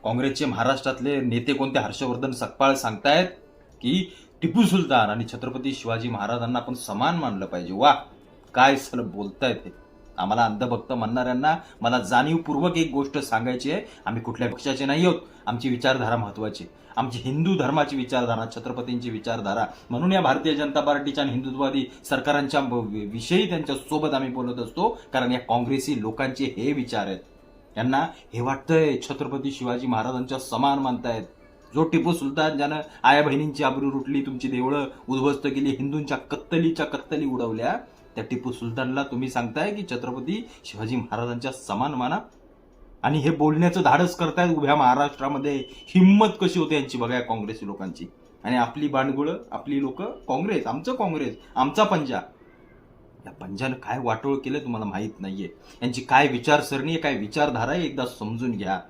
काँग्रेसचे महाराष्ट्रातले नेते कोणते हर्षवर्धन सकपाळ सांगतायत की टिपू सुलतान आणि छत्रपती शिवाजी महाराजांना आपण समान मानलं पाहिजे. वा, काय सर बोलतायत ते. आम्हाला अंधभक्त म्हणणाऱ्यांना मला जाणीवपूर्वक एक गोष्ट सांगायची आहे, आम्ही कुठल्या पक्षाचे नाही आहोत. आमची विचारधारा महत्वाची, आमची हिंदू धर्माची विचारधारा, छत्रपतींची विचारधारा. म्हणून या भारतीय जनता पार्टीच्या आणि हिंदुत्ववादी सरकारांच्या विषयी त्यांच्या सोबत आम्ही बोलत असतो, कारण या काँग्रेसी लोकांचे हे विचार आहेत. त्यांना हे वाटतंय छत्रपती शिवाजी महाराजांच्या समान मानतायत. जो टिपू सुलतान ज्यानं आया बहिणींची आबरू लुटली, तुमची देवळं उद्ध्वस्त केली, हिंदूंच्या कत्तली उडवल्या, त्या टिपू सुलतानला तुम्ही सांगताय की छत्रपती शिवाजी महाराजांच्या समान माना. आणि हे बोलण्याचं धाडस करतायत उभ्या महाराष्ट्रामध्ये. हिंमत कशी होते यांची बघा या काँग्रेसी लोकांची. आणि आपली बांडगुळं, आपली लोक काँग्रेस, आमचा पंजा. या पंजानं काय वाटोळ केलं तुम्हाला माहित नाहीये. यांची काय विचारसरणी आहे, काय विचारधारा आहे, एकदा समजून घ्या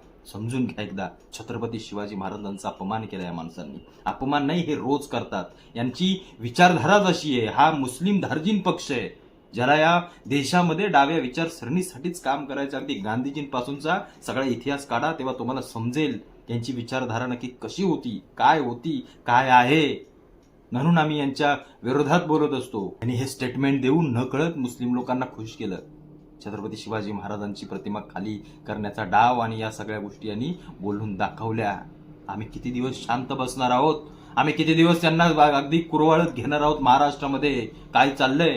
एकदा. छत्रपती शिवाजी महाराजांचा अपमान केला या माणसांनी. अपमान नाही, हे रोज करतात. यांची विचारधाराच अशी आहे. हा मुस्लिम धार्जिन पक्ष आहे, ज्याला या देशामध्ये डाव्या विचारसरणीसाठीच काम करायचं. अगदी गांधीजींपासूनचा सगळा इतिहास काढा, तेव्हा तुम्हाला समजेल यांची विचारधारा नक्की कशी होती, काय आहे. म्हणून आम्ही यांच्या विरोधात बोलत असतो. आणि हे स्टेटमेंट देऊन नकळत मुस्लिम लोकांना खुश केलं. छत्रपती शिवाजी महाराजांची प्रतिमा खाली करण्याचा डाव आणि या सगळ्या गोष्टी यांनी बोलून दाखवल्या. आम्ही किती दिवस शांत बसणार आहोत? आम्ही किती दिवस त्यांना अगदी कुरवाळत घेणार आहोत महाराष्ट्रामध्ये? काय चाललंय